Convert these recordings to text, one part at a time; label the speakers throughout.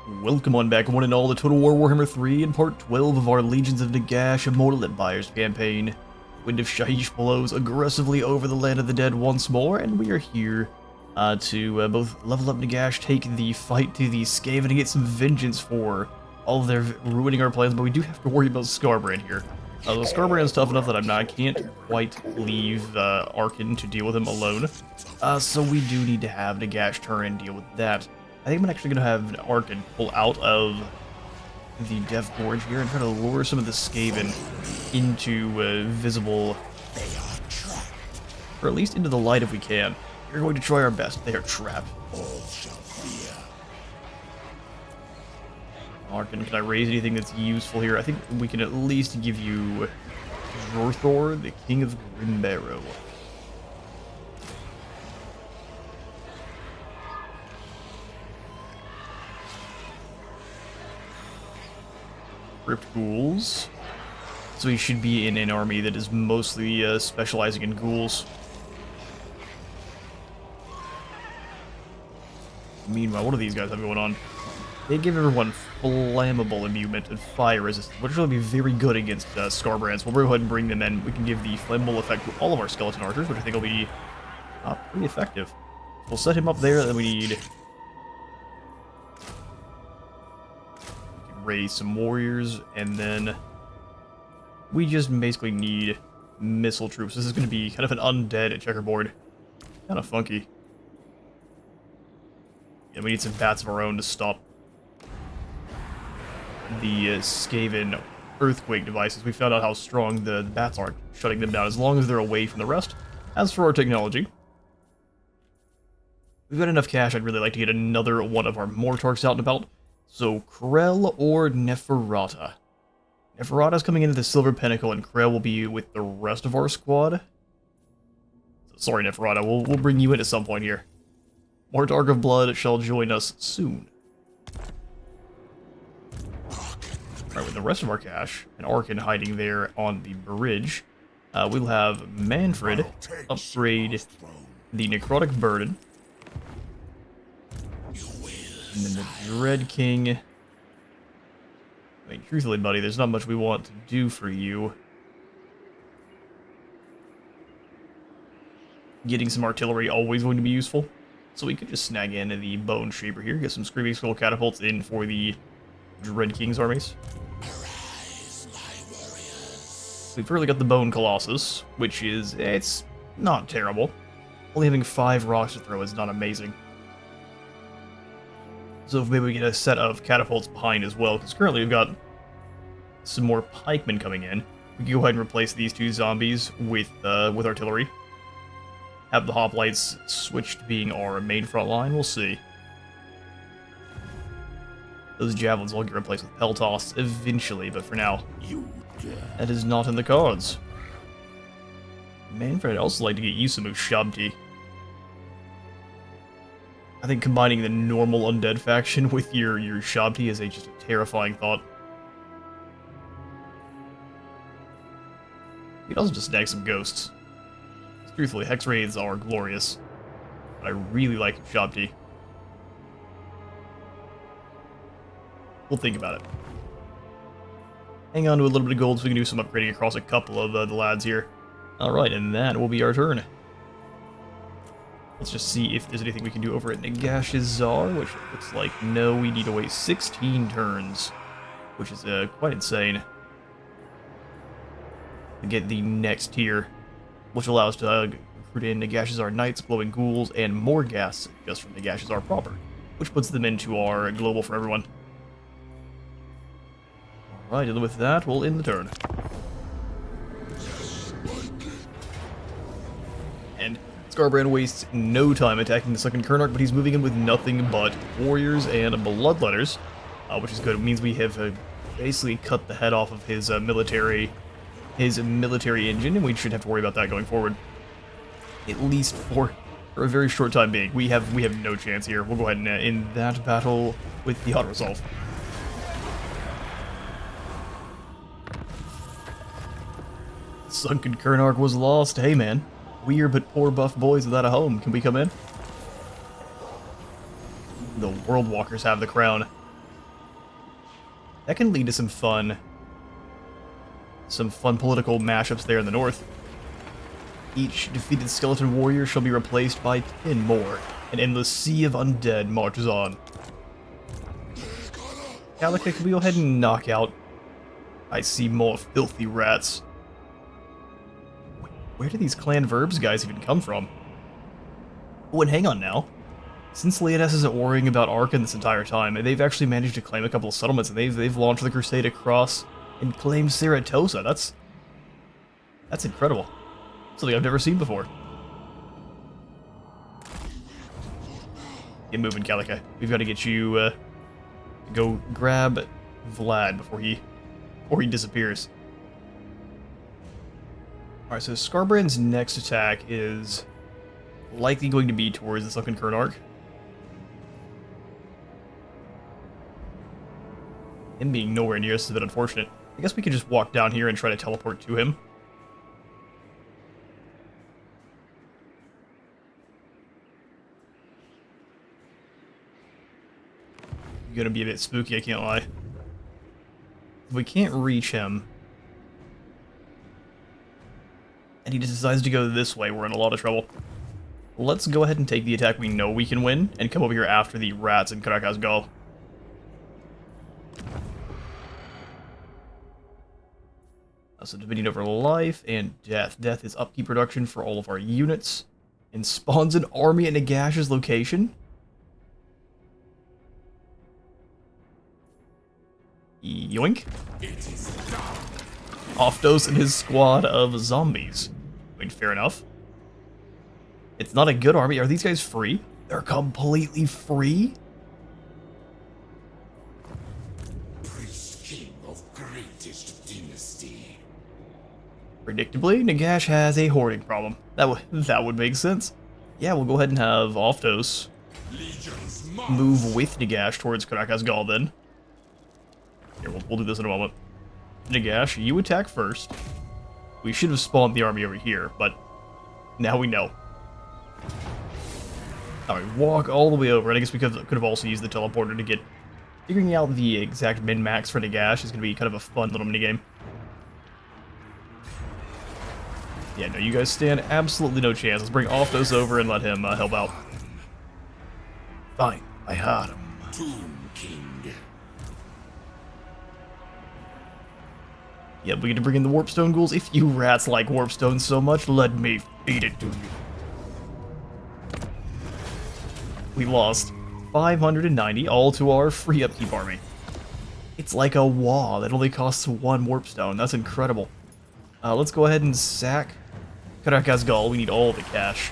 Speaker 1: Welcome on back, one and all, to Total War Warhammer 3 in part 12 of our Legions of Nagash Immortal Empires campaign. Wind of Shaiish blows aggressively over the land of the dead once more, and we are here to both level up Nagash, take the fight to the Skaven, and get some vengeance for all of their ruining our plans, but we do have to worry about Skarbrand here. Skarbrand's tough enough that I can't quite leave Arkin to deal with him alone, so we do need to have Nagash turn and deal with that. I think I'm actually going to have Arkin pull out of the Death Gorge here and try to lure some of the Skaven into visible, or at least into the light if we can. We're going to try our best. They are trapped. Arkin, can I raise anything that's useful here? I think we can at least give you Jorthor, the King of Grimbarrow. Crypt Ghouls. So he should be in an army that is mostly specializing in ghouls. Meanwhile, what do these guys have going on? They give everyone flammable immunity and fire resistance, which will be very good against Skarbrand. So we'll go ahead and bring them in. We can give the flammable effect to all of our skeleton archers, which I think will be pretty effective. We'll set him up there, then we need... raise some warriors, and then we just basically need missile troops. This is going to be kind of an undead checkerboard. Kind of funky. And we need some bats of our own to stop the Skaven earthquake devices. We found out how strong the bats are, shutting them down as long as they're away from the rest. As for our technology, we've got enough cash. I'd really like to get another one of our Mortarchs out and about. So, Krell or Neferata? Neferata's coming into the Silver Pinnacle, and Krell will be with the rest of our squad. So, sorry, Neferata, we'll bring you in at some point here. Mortarch of Blood shall join us soon. Alright, with the rest of our cash, and Arkin hiding there on the bridge, we'll have Manfred upgrade the Necrotic Burden. And then the Dread King. I mean, truthfully, buddy, there's not much we want to do for you. Getting some artillery always going to be useful. So we could just snag in the Bone Shaper here, get some Screaming Skull catapults in for the Dread King's armies. We've really got the Bone Colossus, which is, it's not terrible. Only having 5 rocks to throw is not amazing. So if maybe we get a set of catapults behind as well, because currently we've got some more pikemen coming in. We can go ahead and replace these 2 zombies with artillery. Have the hoplites switch to being our main front line, we'll see. Those javelins will get replaced with Peltos eventually, but for now, that is not in the cards. Manfred, I'd also like to get you some Ushabti. I think combining the normal undead faction with your Shabti is just a terrifying thought. You can also just snag some ghosts. Truthfully, Hex Raids are glorious, but I really like Shabti. We'll think about it. Hang on to a little bit of gold so we can do some upgrading across a couple of the lads here. Alright, and that will be our turn. Let's just see if there's anything we can do over at Nagash's Czar, which looks like no, we need to wait 16 turns, which is quite insane, to get the next tier, which allows us to recruit in Nagash's Czar Knights, Glowing Ghouls, and more gas just from Nagash's Czar proper, which puts them into our global for everyone. Alright, and with that, we'll end the turn. And Skarbrand wastes no time attacking the second Kernarch, but he's moving in with nothing but warriors and bloodletters, which is good. It means we have basically cut the head off of his military engine, and we shouldn't have to worry about that going forward. At least for a very short time being. We have no chance here. We'll go ahead and end that battle with the auto-resolve. Sunken Kernarch was lost. Hey man. Weird but poor buff boys without a home. Can we come in? The World Walkers have the crown. That can lead to some fun political mashups there in the north. Each defeated skeleton warrior shall be replaced by 10 more. An endless sea of undead marches on. Calica, can we go ahead and knock out? I see more filthy rats. Wait, where do these clan verbs guys even come from? Oh, and hang on now. Since Leonidas isn't worrying about Arkan this entire time, they've actually managed to claim a couple of settlements, and they've launched the crusade across and claimed Ceratosa. That's incredible. Something I've never seen before. Get moving, Calica. We've got to get you go grab Vlad before he disappears. Alright, so Skarbrand's next attack is likely going to be towards the Sunken Kern Arc. Him being nowhere near us is a bit unfortunate. I guess we could just walk down here and try to teleport to him. Gonna be a bit spooky, I can't lie. If we can't reach him, and he just decides to go this way, we're in a lot of trouble. Let's go ahead and take the attack we know we can win, and come over here after the rats and Karakas go. So dividing over life and death. Death is upkeep production for all of our units, and spawns an army at Nagash's location. Yoink. Oftos and his squad of zombies. I mean, fair enough. It's not a good army. Are these guys free? They're completely free?
Speaker 2: Priest king of greatest dynasty.
Speaker 1: Predictably, Nagash has a hoarding problem. That would make sense. Yeah, we'll go ahead and have Oftos
Speaker 2: Legions
Speaker 1: move with Nagash towards Karakasgal then. Here, we'll do this in a moment. Nagash, you attack first. We should have spawned the army over here, but now we know. Alright, walk all the way over, and I guess we could have also used the teleporter to get... Figuring out the exact min-max for Nagash is going to be kind of a fun little minigame. Yeah, no, you guys stand absolutely no chance. Let's bring Oftos over and let him help out. Fine, I had him.
Speaker 2: Tomb King.
Speaker 1: Yeah, we get to bring in the Warpstone ghouls. If you rats like Warpstone so much, let me feed it to you. We lost 590, all to our free upkeep army. It's like a wall that only costs 1 Warpstone. That's incredible. Let's go ahead and sack Karakasgal. We need all the cash.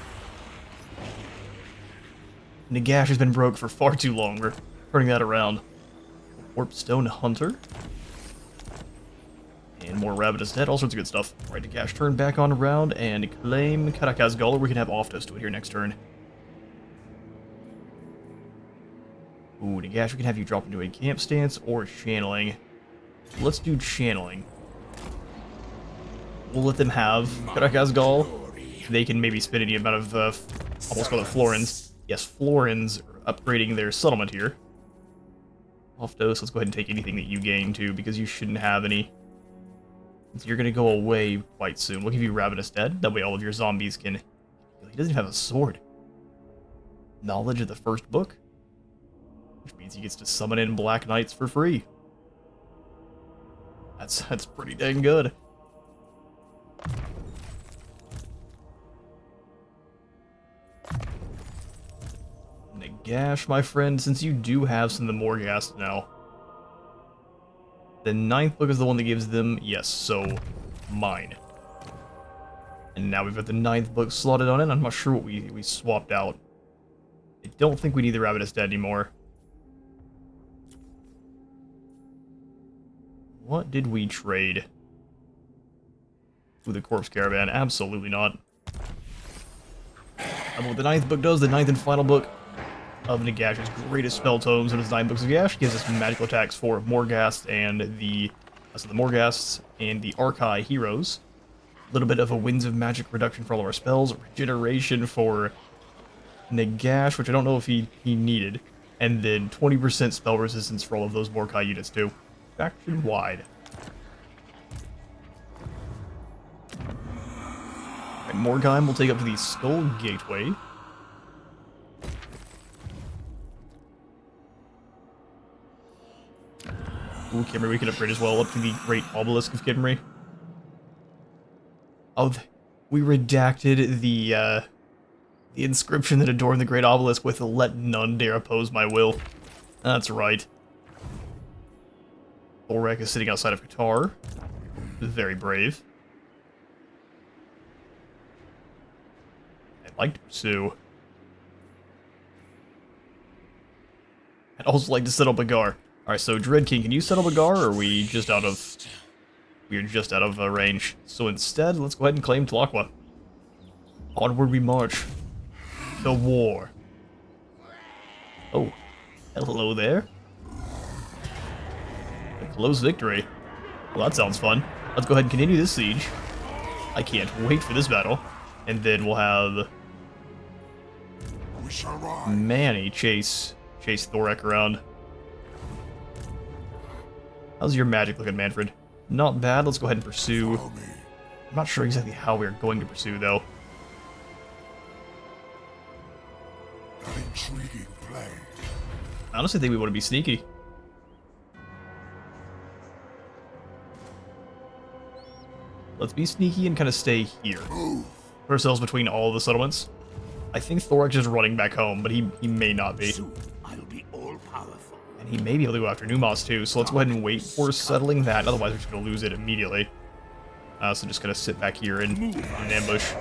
Speaker 1: Nagash has been broke for far too long. We're turning that around. Warpstone Hunter. And more Ravenous Dead, all sorts of good stuff. Right, Nagash, turn back on around and claim Karakasgal, or we can have Oftos do it here next turn. Ooh, Nagash, we can have you drop into a camp stance or channeling. Let's do channeling. We'll let them have Karakasgal. They can maybe spend any amount of, almost call it Florins. Yes, Florins are upgrading their settlement here. Oftos, let's go ahead and take anything that you gain too, because you shouldn't have any. You're going to go away quite soon. We'll give you Ravenous Dead. That way all of your zombies can... He doesn't even have a sword. Knowledge of the first book. Which means he gets to summon in Black Knights for free. That's pretty dang good. Nagash, my friend, since you do have some of the Morghast now... The 9th book is the one that gives them, yes, so mine. And now we've got the 9th book slotted on it. I'm not sure what we swapped out. I don't think we need the Ravenous Dead anymore. What did we trade? Ooh, the Corpse Caravan. Absolutely not. What the 9th book does, the 9th and final book of Nagash's greatest spell tomes in his 9 books of Gash gives us magical attacks for Morghast and the Morghasts and the Archai heroes. A little bit of a Winds of Magic reduction for all of our spells, regeneration for Nagash, which I don't know if he needed, and then 20% spell resistance for all of those Morkai units too. faction-wide. Alright, Morgheim will take up to the Skull Gateway. Ooh, Kimmery, we can upgrade as well up to the Great Obelisk of Kimmery. Oh, we redacted the inscription that adorned the Great Obelisk with "Let none dare oppose my will." That's right. Thorek is sitting outside of Qatar. Very brave. I'd like to pursue. I'd also like to settle Bagar. Alright, so Dread King, can you settle Bagar, or are we just out of... We're just out of range. So instead, let's go ahead and claim Tlaqua. Onward we march. To war. Oh, hello there. A close victory. Well, that sounds fun. Let's go ahead and continue this siege. I can't wait for this battle. And then we'll have... Manny chase Thorek around. How's your magic looking, Manfred? Not bad. Let's go ahead and pursue. I'm not sure exactly how we're going to pursue, though.
Speaker 2: An intriguing plan.
Speaker 1: I honestly think we want to be sneaky. Let's be sneaky and kind of stay here. Put ourselves between all of the settlements. I think Thorek is running back home, but he may not be.
Speaker 2: Soon I'll be all powerful.
Speaker 1: And he may be able to go after Numos too, so let's go ahead and wait for settling that, otherwise we're just going to lose it immediately. So just going to sit back here in an ambush.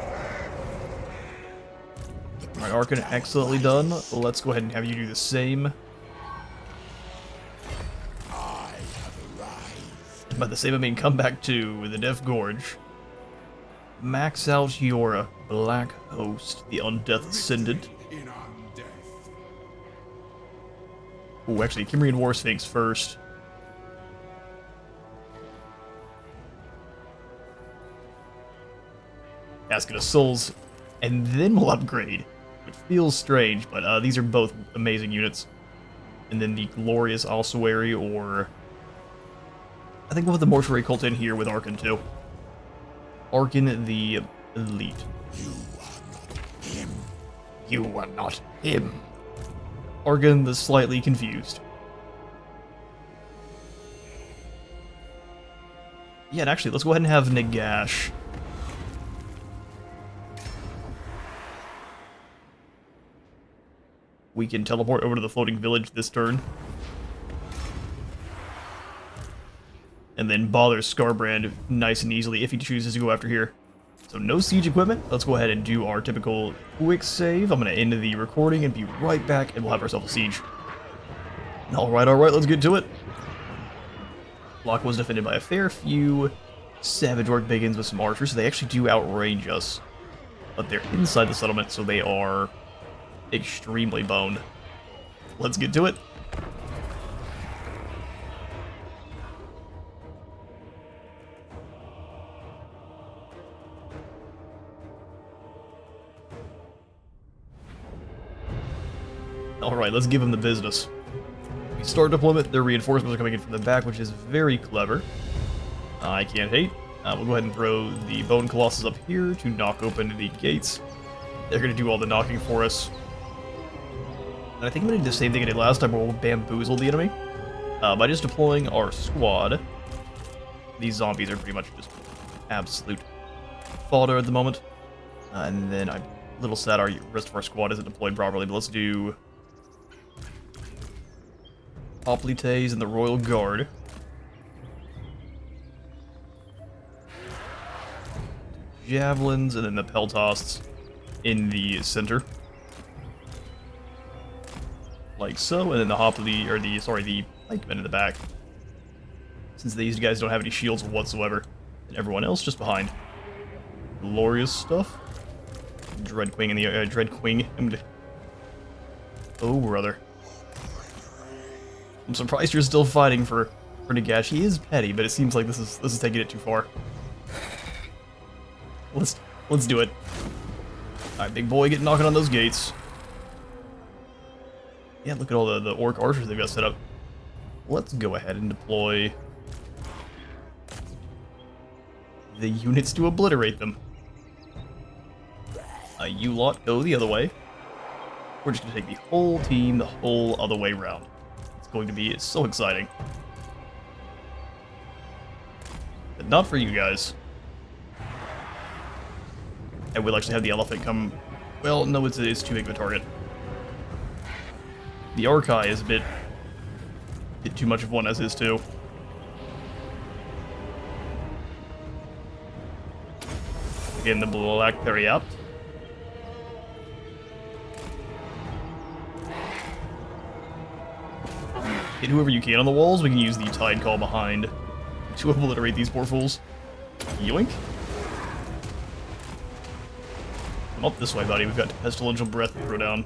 Speaker 1: Alright, Arkan, excellently done. Let's go ahead and have you do the same.
Speaker 2: I have arrived.
Speaker 1: And by the same I mean come back to the Death Gorge. Max out your Black Host, the Undeath Ascendant.
Speaker 2: In undeath.
Speaker 1: Oh, actually, Kimrian War Sphinx first. Casket of Souls, and then we'll upgrade, which feels strange, but these are both amazing units. And then the Glorious Ossuary, or... I think we'll put the Mortuary Cult in here with Arkan too. Arkan the Elite.
Speaker 2: You are not him.
Speaker 1: You are not him. Arkan the Slightly Confused. Yeah, and actually, let's go ahead and have Nagash. We can teleport over to the floating village this turn. And then bother Scarbrand nice and easily if he chooses to go after here. So no siege equipment. Let's go ahead and do our typical quick save. I'm going to end the recording and be right back, and we'll have ourselves a siege. Alright, let's get to it. Block was defended by a fair few Savage Orc Biggins with some archers, so they actually do outrange us. But they're inside the settlement, so they are extremely boned. Let's get to it. Alright, let's give them the business. We start deployment, their reinforcements are coming in from the back, which is very clever. I can't hate. We'll go ahead and throw the Bone Colossus up here to knock open the gates. They're going to do all the knocking for us. And I think I'm going to do the same thing I did last time, where we'll bamboozle the enemy. By just deploying our squad. These zombies are pretty much just absolute fodder at the moment. And then I'm a little sad our rest of our squad isn't deployed properly, but let's do Hoplites and the Royal Guard. Javelins, and then the Peltasts in the center. Like so, and then the the pikemen in the back. Since these guys don't have any shields whatsoever, and everyone else just behind. Glorious stuff. Dread Queen in the Dread Queen. Oh brother. I'm surprised you're still fighting for Nagash. He is petty, but it seems like this is taking it too far. Let's do it. Alright, big boy, get knocking on those gates. Yeah, look at all the orc archers they've got set up. let's go ahead and deploy the units to obliterate them. You lot go the other way. We're just going to take the whole team the whole other way around. It's going to be so exciting. But not for you guys. And we'll actually have the elephant come... Well, no, it's too big of a target. The Archai is a bit too much of one as is too. Again, the Black Periapt. Hit whoever you can on the walls. We can use the Tide Call behind to obliterate these poor fools. Yoink. Come up this way, buddy. We've got Pestilential Breath to throw down.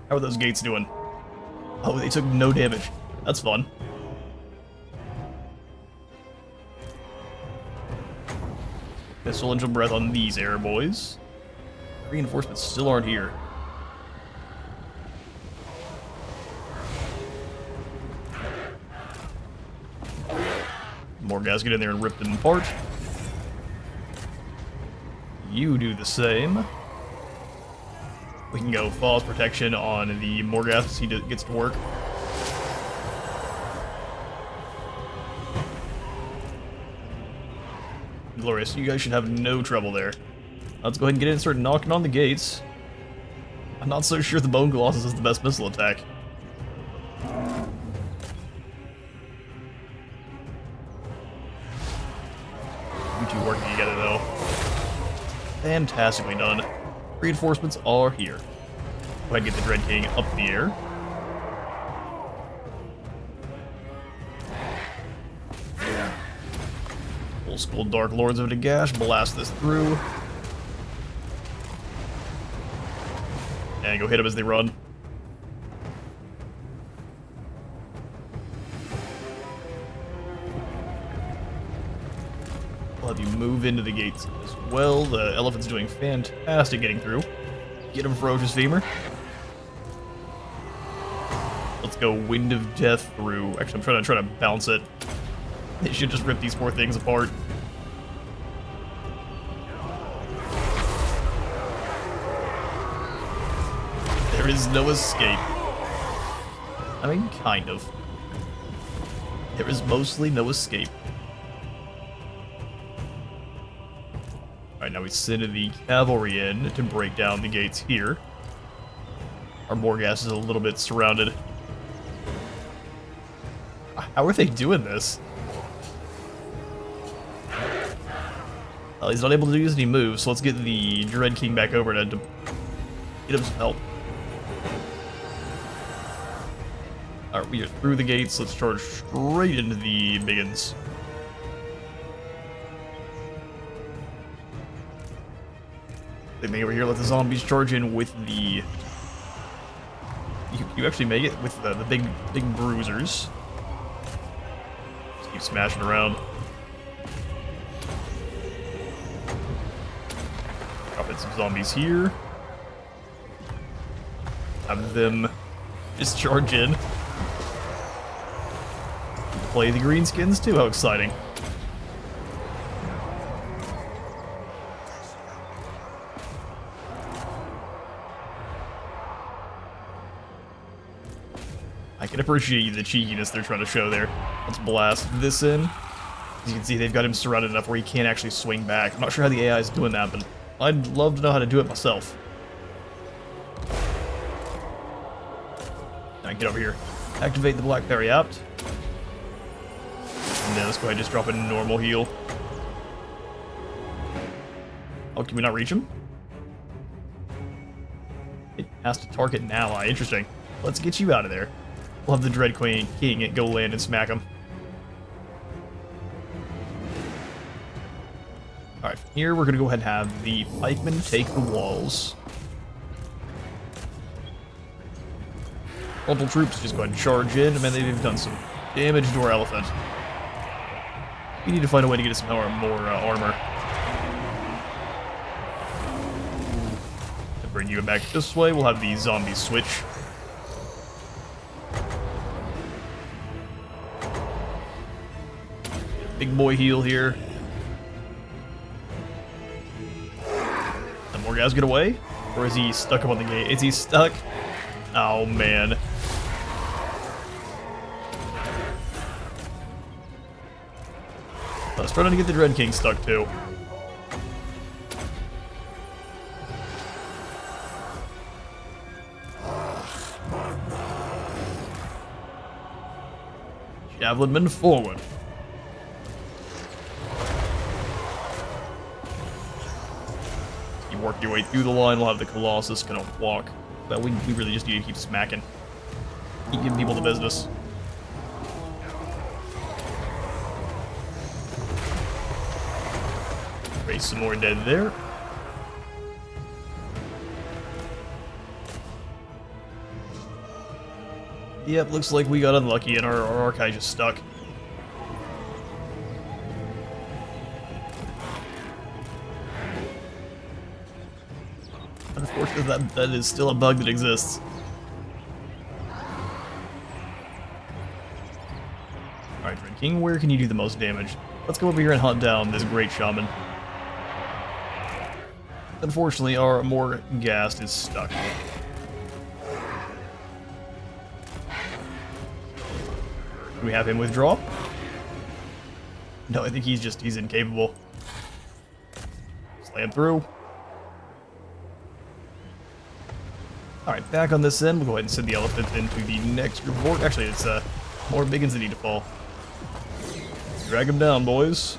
Speaker 1: How are those gates doing? Oh, they took no damage. That's fun. Pestilential Breath on these air boys. Reinforcements still aren't here. More guys get in there and rip them apart. You do the same. We can go Falls Protection on the Morgath as he gets to work. Glorious. You guys should have no trouble there. Let's go ahead and get in and start knocking on the gates. I'm not so sure the Bone Colossus is the best missile attack. You two working together, though. Fantastically done. Reinforcements are here. Go ahead and get the Dread King up in the air. Old school Dark Lords of Nagash, blast this through. And go hit them as they run. We'll have you move into the gates as well. The elephant's doing fantastic getting through. Get him, Ferocious Femur. Let's go Wind of Death through. Actually, I'm trying to bounce it. They should just rip these poor things apart. There is no escape. I mean, kind of. There is mostly no escape. Alright, now we send the cavalry in to break down the gates here. Our Morghast is a little bit surrounded. How are they doing this? Well, he's not able to use any moves, so let's get the Dread King back over to get him some help. Alright, we are through the gates. Let's charge straight into the biggins. Same thing over here. Let the zombies charge in with the... You actually make it with the big bruisers. Just keep smashing around. Drop in some zombies here. Have them just charge in. Play the greenskins too, how exciting. I can appreciate the cheekiness they're trying to show there. Let's blast this in. As you can see, they've got him surrounded enough where he can't actually swing back. I'm not sure how the AI is doing that, but I'd love to know how to do it myself. Now get over here. Activate the Black Periapt. And then let's go ahead and just drop a normal heal. Oh, can we not reach him? It has to target an ally. Interesting. Let's get you out of there. We'll have the Dread King go land and smack him. Alright, here we're going to go ahead and have the pikemen take the walls. Frontal troops just go ahead and charge in. Man, they've done some damage to our elephant. We need to find a way to get us some more armor. To bring you back this way, we'll have the zombies switch. big boy heal here. Did more guys get away? Or is he stuck up on the gate? Is he stuck? Oh, man. I was trying to get the Dread King stuck, too. Javelinman forward. You work your way through the line, we'll have the Colossus kind of walk. But we really just need to keep smacking. Keep giving people the business. Raise some more dead there. Yep, looks like we got unlucky and our archive just stuck. Unfortunately, that is still a bug that exists. Alright, Dread King, where can you do the most damage? Let's go over here and hunt down this great shaman. Unfortunately, our Mortarch is stuck. Do we have him withdraw? No, I think he's incapable. Slam through. Alright, back on this end, we'll go ahead and send the elephant into the next group of orc. Actually, it's more big ones that need to fall. Drag him down, boys.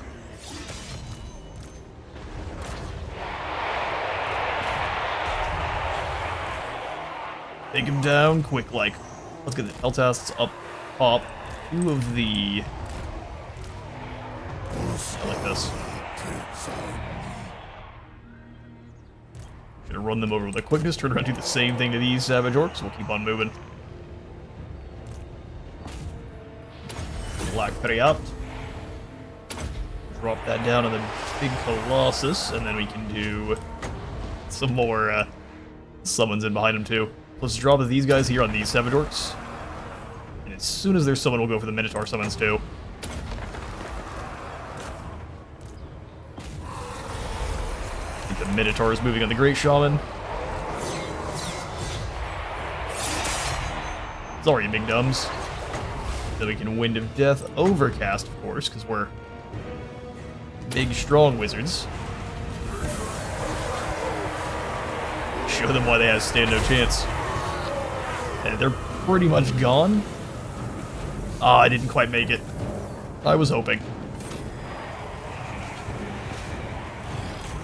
Speaker 1: Take him down quick, like. Let's get the Peltasts up top. Two of the... I like this. Should have run them over with a quickness, turn around and do the same thing to these savage orcs. We'll keep on moving. Black Periapt. Drop that down on the big Colossus, and then we can do some more summons in behind him too. Let's drop these guys here on these savage orcs. And as soon as there's someone, we'll go for the Minotaur summons too. I think the Minotaur is moving on the Great Shaman. Sorry, you big dumbs. Then we can Wind of Death Overcast, of course, because we're big, strong wizards. Show them why they have stand no chance. And they're pretty much gone. Ah, I didn't quite make it. I was hoping.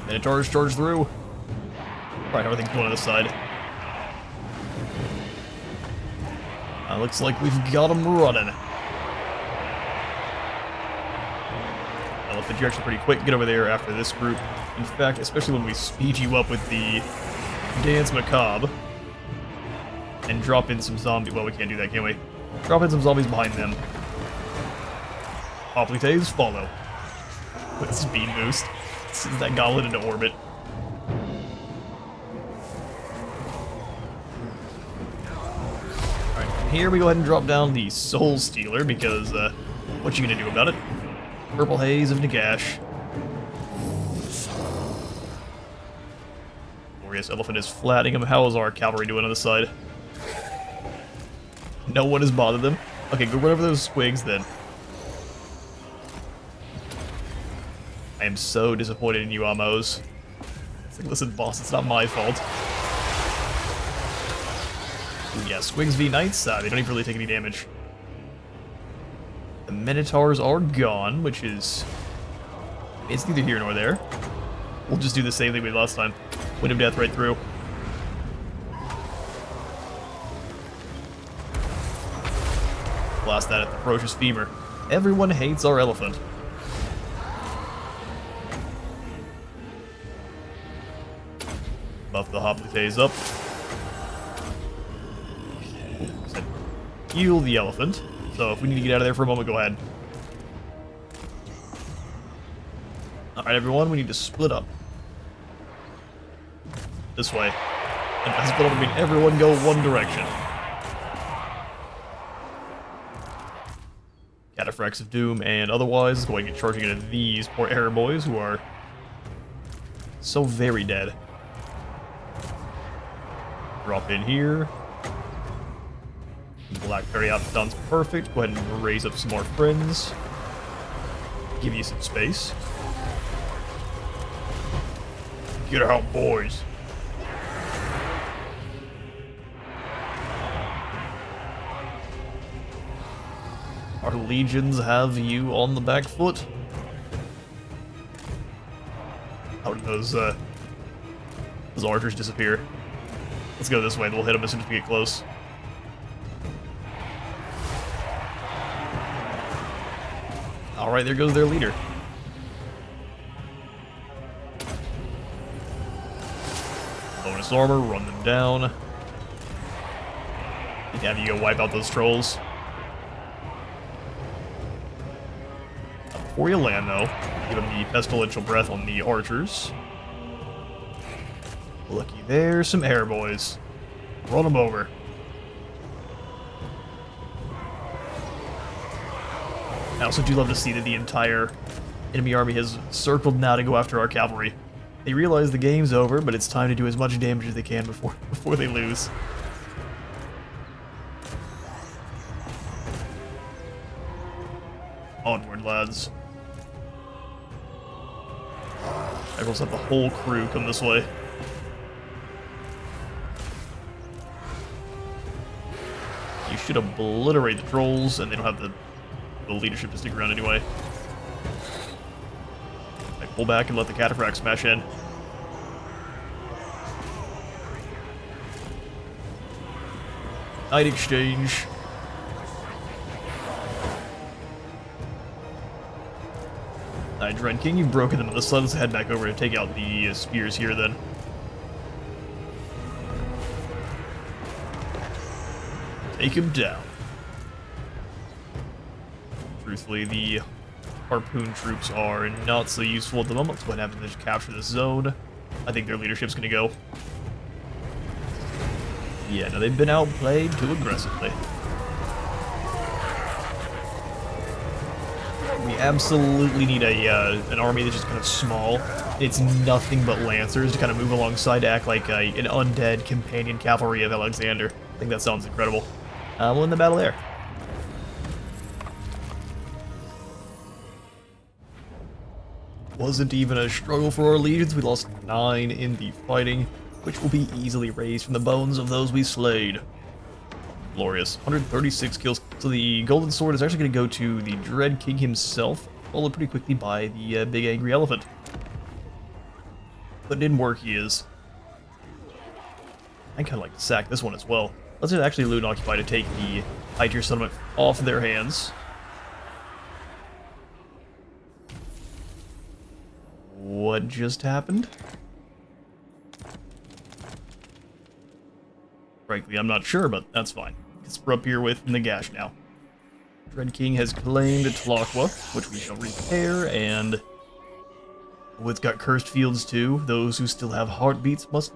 Speaker 1: Minotaurs charge through. Alright, everything's going on this side. Looks like we've got them running. Elephant, you're actually pretty quick. Get over there after this group. In fact, especially when we speed you up with the Dance Macabre. And drop in some zombies. Well, we can't do that, can we? Drop in some zombies behind them. Hoplites, follow. With speed boost. Sends that goblet into orbit. Alright, from here we go ahead and drop down the Soul Stealer, because, what you gonna do about it? Purple Haze of Nagash. Glorious Elephant is flattening him. How is our cavalry doing on the side? No one has bothered them. Okay, go run over those squigs then. I am so disappointed in you, Amos. It's like, listen, boss, it's not my fault. Ooh, yeah, squigs v knights, they don't even really take any damage. The Minotaurs are gone, which is... it's neither here nor there. We'll just do the same thing we did last time. Wind of Death right through. Blast that at the ferocious femur. Everyone hates our elephant. Buff the Hoplites up. Heal the elephant. So if we need to get out of there for a moment, go ahead. Alright everyone, we need to split up. This way. And by split up, I mean everyone go one direction. Cataphracts of Doom, and otherwise going and charging into these poor error boys who are so very dead. Drop in here. Blackberry outdone's perfect. Go ahead and raise up some more friends. Give you some space. Get out, boys. Our legions have you on the back foot. How did those archers disappear? Let's go this way, and we'll hit them as soon as we get close. Alright, there goes their leader. Bonus armor, run them down. Have you go wipe out those trolls. Before you land, though, give them the pestilential breath on the archers. Looky there, some air boys. Run them over. I also do love to see that the entire enemy army has circled now to go after our cavalry. They realize the game's over, but it's time to do as much damage as they can before they lose. Onward, lads. I will have the whole crew come this way. You should obliterate the trolls, and they don't have the leadership to stick around anyway. I pull back and let the Cataphract smash in. Knight exchange. Alright, Dread King, you've broken them on the sun. Let's head back over to take out the spears here then. Take him down. Truthfully, the harpoon troops are not so useful at the moment. Let's go ahead and have them just capture this zone. I think their leadership's going to go. Yeah, no, they've been outplayed too aggressively. We absolutely need an army that's just kind of small. It's nothing but lancers to kind of move alongside to act like an undead companion cavalry of Alexander. I think that sounds incredible. We'll win the battle there. Wasn't even a struggle for our legions. We lost 9 in the fighting, which will be easily raised from the bones of those we slayed. Glorious. 136 kills. So the golden sword is actually going to go to the Dread King himself, followed pretty quickly by the big angry elephant. But it didn't work, he is. I kind of like to sack this one as well. Let's just actually loot and occupy to take the high tier settlement off their hands. What just happened? Frankly, I'm not sure, but that's fine. We're up here with Nagash now. Dread King has claimed Tlaqua, which we shall repair, and it's got cursed fields too. Those who still have heartbeats must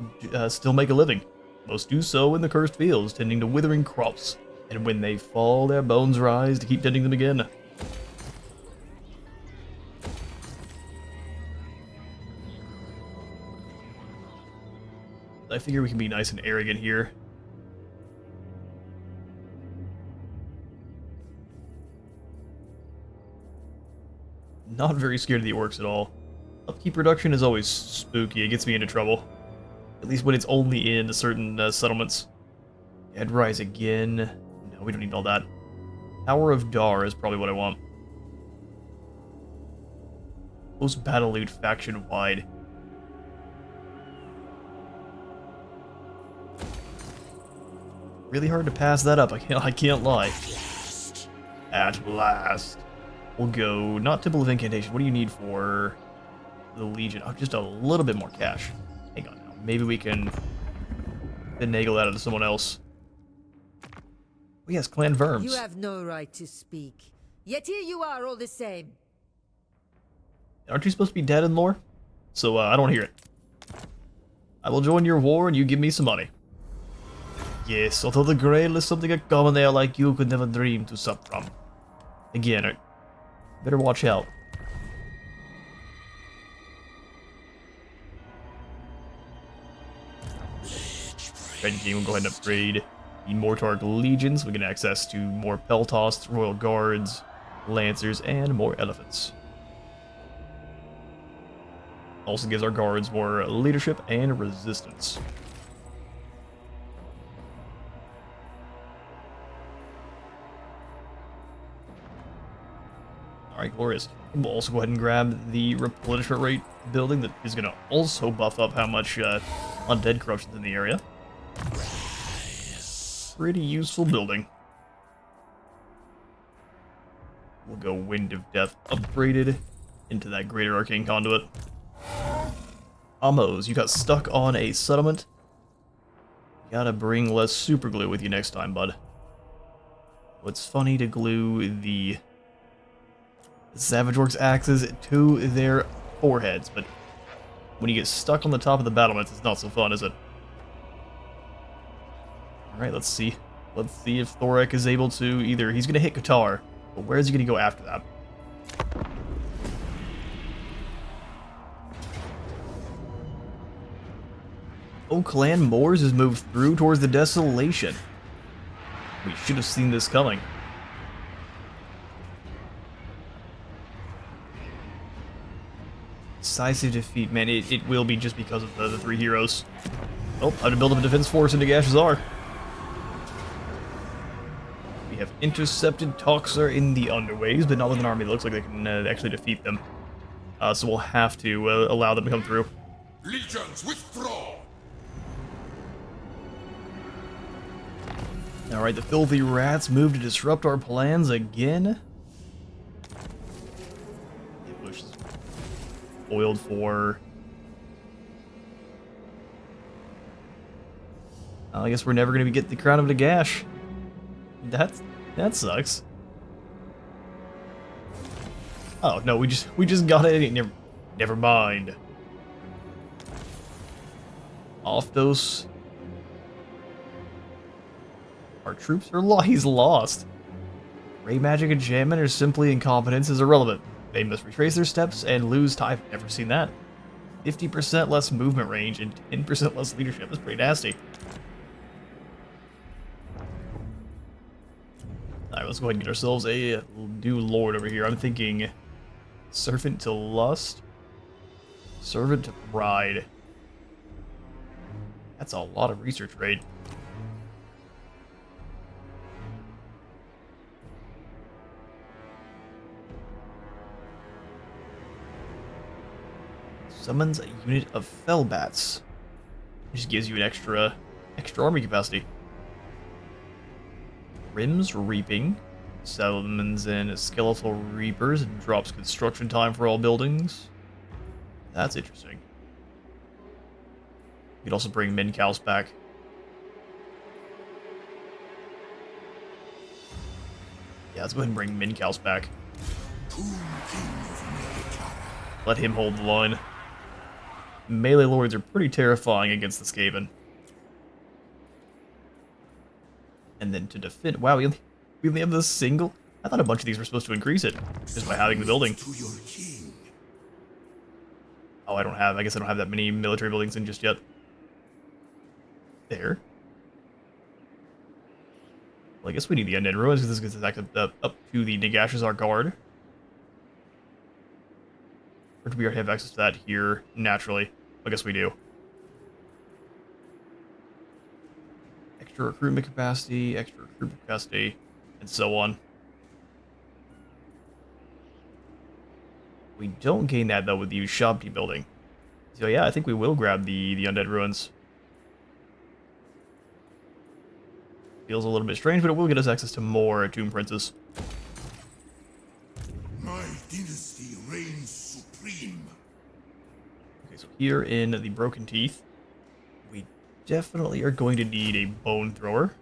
Speaker 1: still make a living. Most do so in the cursed fields, tending to withering crops, and when they fall, their bones rise to keep tending them again. I figure we can be nice and arrogant here. Not very scared of the orcs at all. Upkeep reduction is always spooky. It gets me into trouble. At least when it's only in certain settlements. Head rise again. No, we don't need all that. Tower of Dar is probably what I want. Post battle loot faction wide. Really hard to pass that up. I can't lie. At last. We'll go, not Temple of Incantation. What do you need for the Legion? Oh, just a little bit more cash. Hang on now. Maybe we can finagle that into someone else. Oh yes, Clan Verms.
Speaker 3: You have no right to speak. Yet here you are all the same.
Speaker 1: Aren't you supposed to be dead in lore? So, I don't want to hear it. I will join your war and you give me some money. Yes, although the Grail is something a commoner like you could never dream to sup from. Again, better watch out. Red King will go ahead and upgrade the Mortarch Legions. We get access to more Peltosts, Royal Guards, Lancers, and more Elephants. Also gives our guards more leadership and resistance. Alright, glorious. We'll also go ahead and grab the replenishment rate building that is going to also buff up how much undead corruption's in the area. Pretty useful building. We'll go Wind of Death upgraded into that Greater Arcane Conduit. Amos, you got stuck on a settlement. You gotta bring less super glue with you next time, bud. What's funny to glue the Savage Orcs axes to their foreheads, but when you get stuck on the top of the battlements, it's not so fun, is it? Alright, let's see. Let's see if Thorek is able to either... He's gonna hit Qatar, but where is he gonna go after that? Oh, Clan Moors has moved through towards the Desolation. We should have seen this coming. Decisive defeat, man. It will be just because of the three heroes. Oh, how to build up a defense force in Nagash Azar. We have intercepted Toxar in the underways, but not with an army that looks like they can actually defeat them. So we'll have to allow them to come through.
Speaker 2: Legions, withdraw!
Speaker 1: Alright, the filthy rats move to disrupt our plans again. Which is boiled for... I guess we're never going to get the Crown of Nagash. That sucks. Oh no, we just got it. Never mind. Oftos. Our troops are he's lost. Ray magic enchantment or simply incompetence is irrelevant. They must retrace their steps and lose time. Never seen that. 50% less movement range and 10% less leadership. That's pretty nasty. Alright, let's go ahead and get ourselves a new lord over here. I'm thinking Servant to Lust. Servant to Pride. That's a lot of research rate. Summons a unit of Fellbats. Just gives you an extra army capacity. Rims Reaping. Summons in Skeletal Reapers and drops construction time for all buildings. That's interesting. You could also bring Mincaus back. Yeah, let's go ahead and bring Mincaus back. Let him hold the line. Melee lords are pretty terrifying against the Skaven. And then to defend... Wow, we only have this single? I thought a bunch of these were supposed to increase it, just by having the building. Oh, I guess I don't have that many military buildings in just yet. There. Well, I guess we need the Undead Ruins, because this gets us up to the Nagash Azar Guard. Or do we already have access to that here, naturally? I guess we do. Extra recruitment capacity, and so on. We don't gain that, though, with the Ushabti building. So yeah, I think we will grab the Undead Ruins. Feels a little bit strange, but it will get us access to more Tomb Princes.
Speaker 2: My dynasty reigns supreme.
Speaker 1: Okay, so here in the Broken Teeth, we definitely are going to need a Bone Thrower.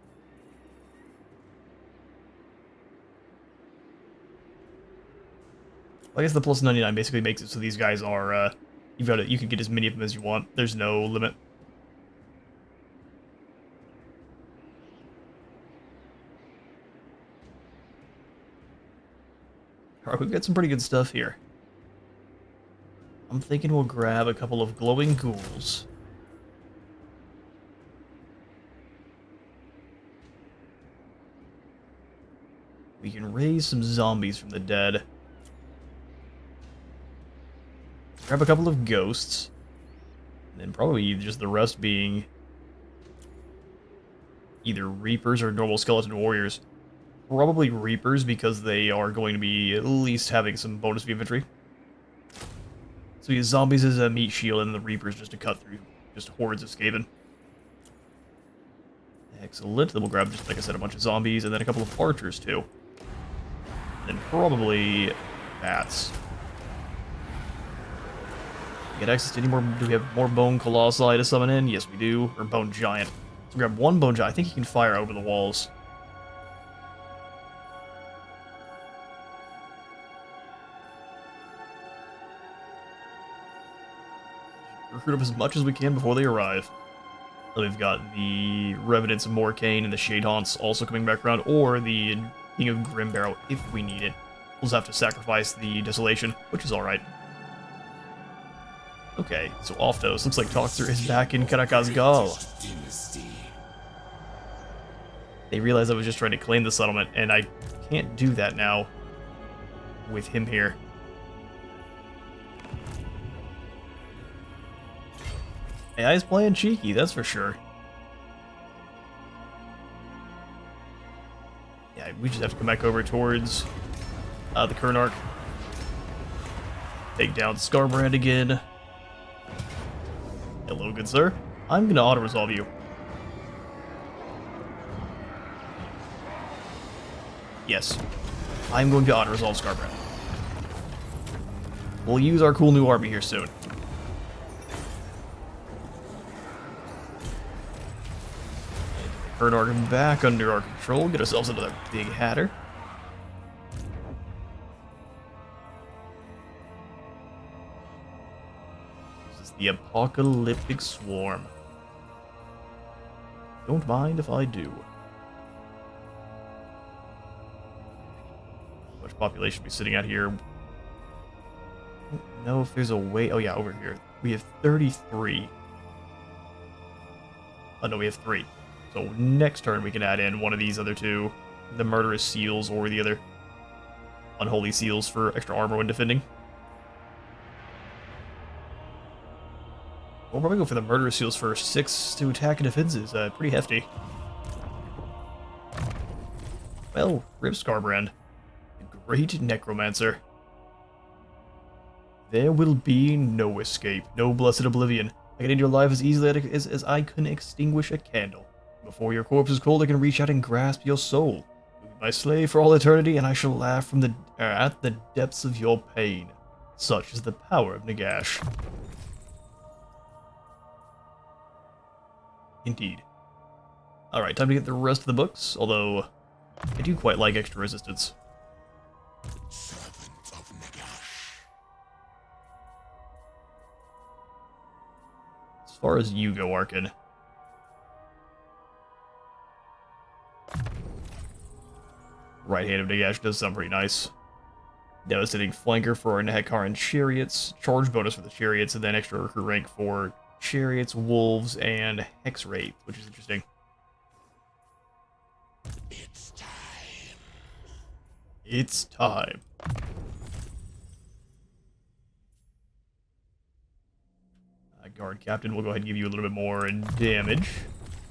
Speaker 1: I guess the plus 99 basically makes it so these guys are, you can get as many of them as you want. There's no limit. Alright, we've got some pretty good stuff here. I'm thinking we'll grab a couple of glowing ghouls. We can raise some zombies from the dead. Grab a couple of ghosts. And then probably just the rest being either Reapers or normal skeleton warriors. Probably Reapers because they are going to be at least having some bonus infantry. So we use zombies as a meat shield and the Reapers just to cut through just hordes of Skaven. Excellent. Then we'll grab, just like I said, a bunch of zombies and then a couple of archers too. And probably bats. Get access to any more? Do we have more bone colossi to summon in? Yes, we do. Or bone giant. So grab one bone giant. I think he can fire over the walls. Recruit up as much as we can before they arrive. Then we've got the Revenants of Morcane and the Shade Haunts also coming back around, or the King of Grimbarrow if we need it. We'll just have to sacrifice the Desolation, which is alright. Okay, so off those. Looks like Toxer is back in Karakazgal. They realized I was just trying to claim the settlement, and I can't do that now with him here. AI's playing cheeky, that's for sure. Yeah, we just have to come back over towards the Kernarch. Take down Scarbrand again. Hello, good sir. I'm gonna auto-resolve you. Yes. I'm going to auto-resolve Scarbrand. We'll use our cool new army here soon. Kernarch back under our control. Get ourselves another big hatter. This is the Apocalyptic Swarm. Don't mind if I do. How much population are we sitting at here? I don't know if there's a way. Oh yeah, over here. We have 33. Oh no, we have 3. So next turn we can add in one of these other two, the Murderous Seals or the other Unholy Seals for extra armor when defending. We'll probably go for the Murderous Seals for 6 to attack and defenses. Pretty hefty. Well, Rip Scarbrand, the great necromancer. There will be no escape, no blessed oblivion. I can end your life as easily as I can extinguish a candle. Before your corpse is cold, I can reach out and grasp your soul. You'll be my slave for all eternity, and I shall laugh from at the depths of your pain. Such is the power of Nagash. Indeed. Alright, time to get the rest of the books, although I do quite like extra resistance.
Speaker 2: Servant of Nagash.
Speaker 1: As far as you go, Arkin. Right hand of Nagash does sound pretty nice. Devastating flanker for our Nehekaran chariots, charge bonus for the chariots, and then extra recruit rank for chariots, wolves, and hex wraith, which is interesting.
Speaker 2: It's time.
Speaker 1: It's time. Guard captain, we'll go ahead and give you a little bit more in damage.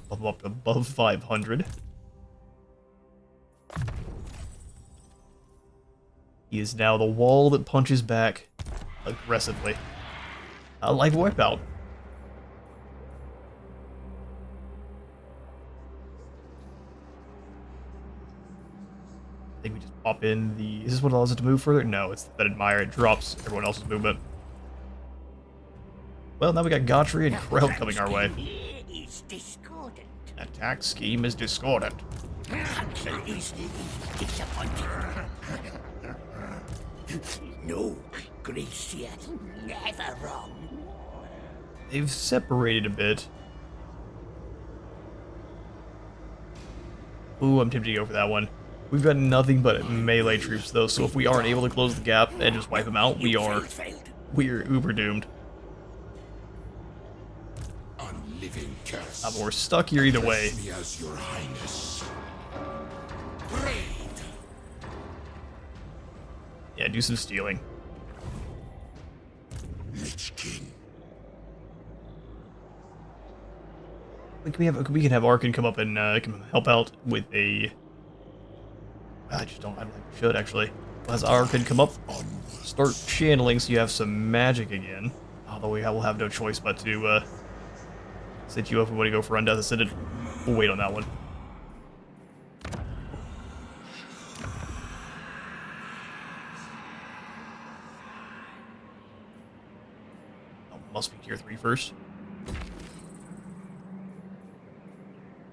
Speaker 1: Bump up to above 500. He is now the wall that punches back aggressively. A life wipeout. I think we just pop in the... Is this what allows it to move further? No, it's the Fetid Mire. It drops everyone else's movement. Well, now we got Gotri and Krell coming our way.
Speaker 4: Is discordant.
Speaker 1: Attack scheme is discordant.
Speaker 4: Council is disappointed. No, Gracia, never wrong.
Speaker 1: They've separated a bit. Ooh, I'm tempted to go for that one. We've got nothing but melee troops though, so if we aren't able to close the gap and just wipe them out, we're uber doomed.
Speaker 2: Unliving curse.
Speaker 1: But we're stuck here either way.
Speaker 2: Curse me as your highness. Raid.
Speaker 1: Yeah, do some stealing.
Speaker 2: Lich King.
Speaker 1: We can have Arkin come up and can help out with a. I don't think we should actually. As Arkin come up, start channeling so you have some magic again. Although we will have no choice but to set you up if we want to go for Undeath Ascended. We'll wait on that one. Oh, must be tier 3 first.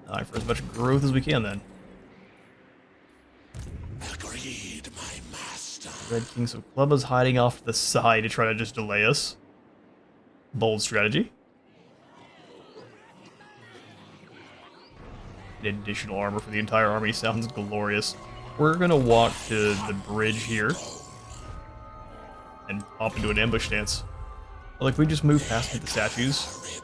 Speaker 1: Alright, for as much growth as we can then.
Speaker 2: Agreed, my master.
Speaker 1: Red King, so Clubba's hiding off to the side to try to just delay us. Bold strategy. Additional armor for the entire army sounds glorious. We're gonna walk to the bridge here and pop into an ambush stance. Like, we just move past the statues.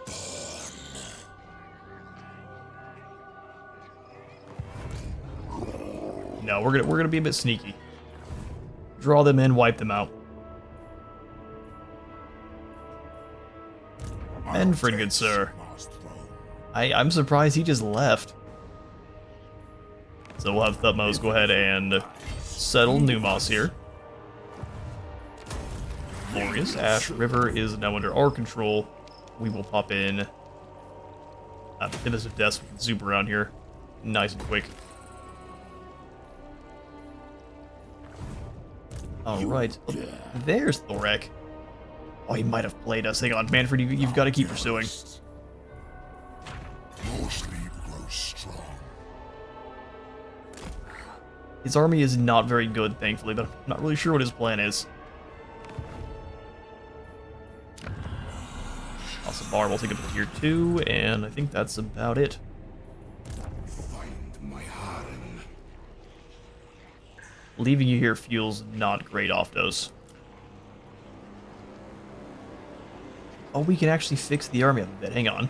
Speaker 1: No, we're gonna be a bit sneaky. Draw them in, wipe them out. Manfred, good sir. I'm surprised he just left. So we'll have Thutmose go ahead and settle Numos here. Glorious. Ash River is now under our control. We will pop in Abyss of Death. We can zoom around here nice and quick. Alright. There's Thorek. Oh, he might have played us. Hang on, Manfred, you've got to keep pursuing.
Speaker 2: Your sleep grows strong.
Speaker 1: His army is not very good, thankfully, but I'm not really sure what his plan is. Also, Bar will take up to tier 2, and I think that's about it.
Speaker 2: Find my harem.
Speaker 1: Leaving you here feels not great, Optos. Oh, we can actually fix the army a bit. Hang on.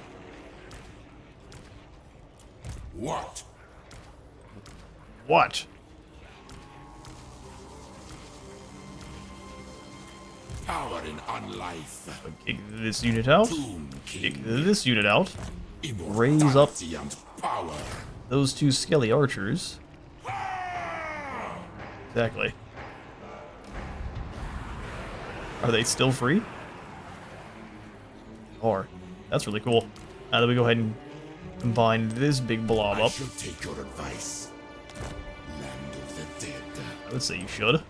Speaker 2: What?
Speaker 1: What?
Speaker 2: Power in unlife.
Speaker 1: Kick this unit out.
Speaker 2: Doom
Speaker 1: Kick
Speaker 2: King.
Speaker 1: this unit out. Raise up
Speaker 2: Immortality and power.
Speaker 1: those two skelly archers. Exactly. Are they still free? Or that's really cool. Now that we go ahead and combine this big blob
Speaker 2: I
Speaker 1: up.
Speaker 2: shall take your advice. Land of the dead.
Speaker 1: I would say you should.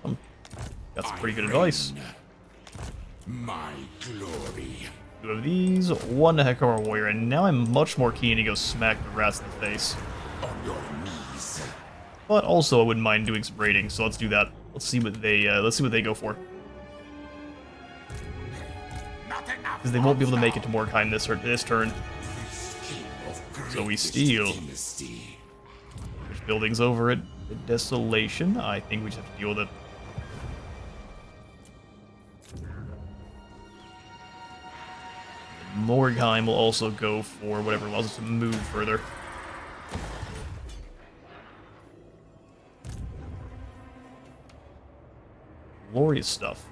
Speaker 1: Got some pretty good advice.
Speaker 2: Reign. My glory.
Speaker 1: 2 of these, 1 Hekara Warrior, and now I'm much more keen to go smack the rats in the face.
Speaker 2: On your knees.
Speaker 1: But also, I wouldn't mind doing some raiding, so let's do that. Let's see what they go for. Because they won't be able to make it to Mordheim this turn. So we steal. There's buildings over it. Desolation. I think we just have to deal with it. Mordheim will also go for whatever allows us to move further. Glorious stuff.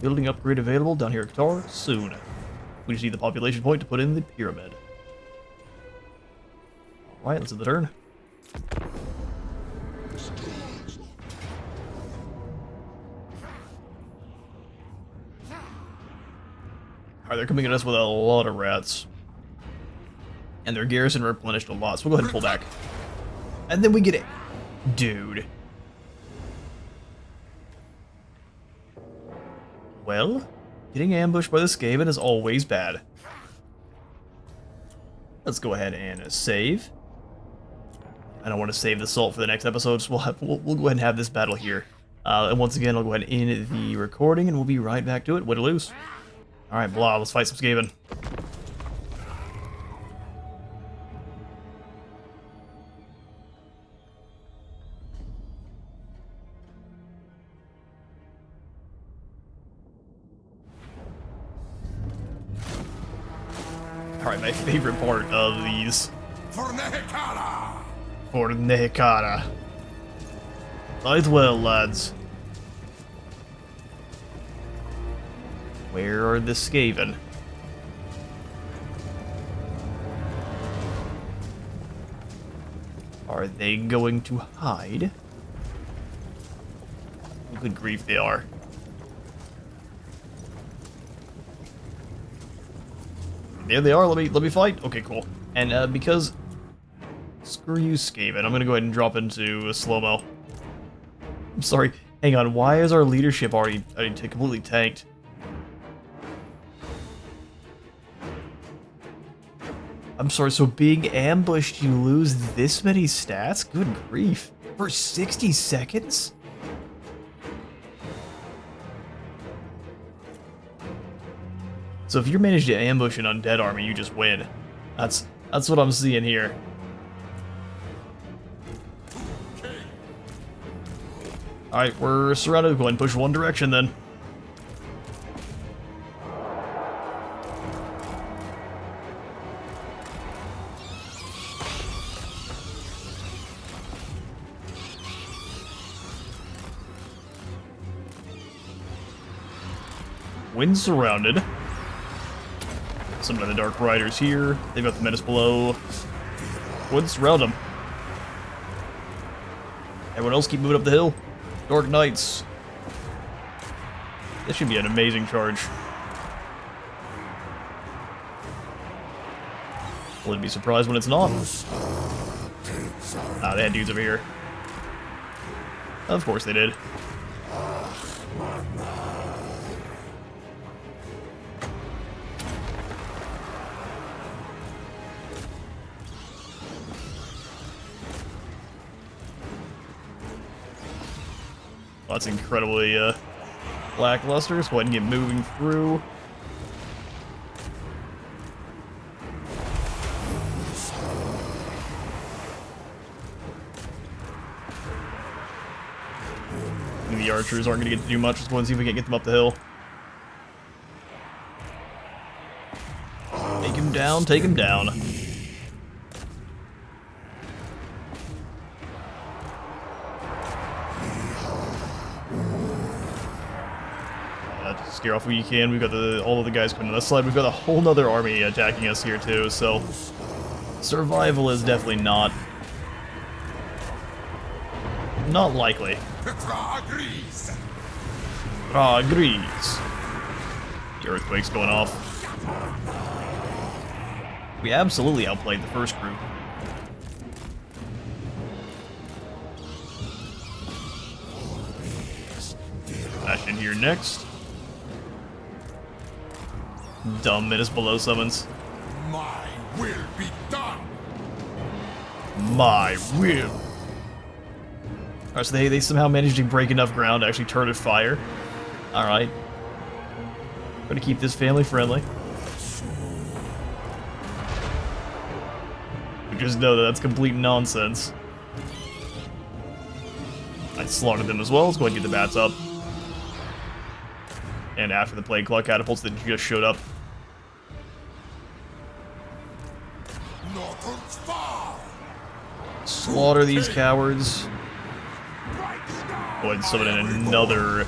Speaker 1: Building upgrade available down here at Qatar soon. We just need the population point to put in the pyramid. Alright, let's hit the turn. Alright, they're coming at us with a lot of rats. And their garrison replenished a lot, so we'll go ahead and pull back. And then we get it. Dude. Well, getting ambushed by the Skaven is always bad. Let's go ahead and save. I don't want to save the salt for the next episode, so we'll go ahead and have this battle here. And once again, I'll go ahead and end the recording, and we'll be right back to it. Win or lose. Alright, blah, let's fight some Skaven. Alright, my favorite part of these.
Speaker 2: For Nehekara!
Speaker 1: For Nehekara. Fight well, lads. Where are the Skaven? Are they going to hide? Oh, good grief, they are. There they are. Let me fight. Okay, cool. And because screw you, Skaven, I'm gonna go ahead and drop into a slow-mo. I'm sorry. Hang on. Why is our leadership already completely tanked? I'm sorry. So being ambushed, you lose this many stats? Good grief! For 60 seconds? So if you manage to ambush an undead army, you just win. That's what I'm seeing here. Alright, we're surrounded. Go ahead and push one direction then. Wind surrounded. Some of the Dark Riders here. They've got the Menace below. Would surround them. Everyone else keep moving up the hill. Dark Knights. This should be an amazing charge. Wouldn't be surprised when it's not. Ah, they had dudes over here. Of course they did. That's incredibly lackluster. Let's go ahead and get moving through. The archers aren't going to get to do much. Let's go and see if we can get them up the hill. Take him down, take him down. Scare off what you can. We've got all of the guys coming to this side. We've got a whole nother army attacking us here too, so survival is definitely not likely.
Speaker 2: Petra agrees.
Speaker 1: Petra agrees. The earthquake's going off. We absolutely outplayed the first group. Bash in here next. Dumb Menace below summons.
Speaker 2: My will be done.
Speaker 1: My will. Alright, so they somehow managed to break enough ground to actually turn it fire. Alright. Gonna keep this family friendly. We just know that that's complete nonsense. I slaughtered them as well. Let's go ahead and get the bats up. And after the Plague Claw catapults that just showed up. Slaughter these cowards. Go ahead and summon in another.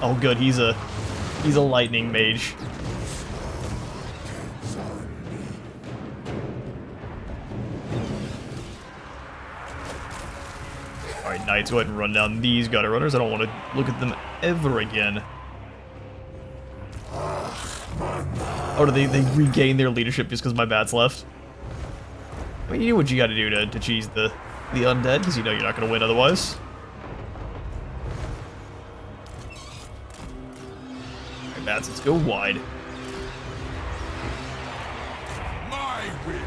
Speaker 1: Oh, good. He's a lightning mage. All right, Knights, go ahead and run down these gutter runners. I don't want to look at them ever again. Oh, do they regain their leadership just because my bats left? I mean, you know what you gotta do to cheese the undead, because you know you're not gonna win otherwise. Alright, bats, let's go wide.
Speaker 2: My will.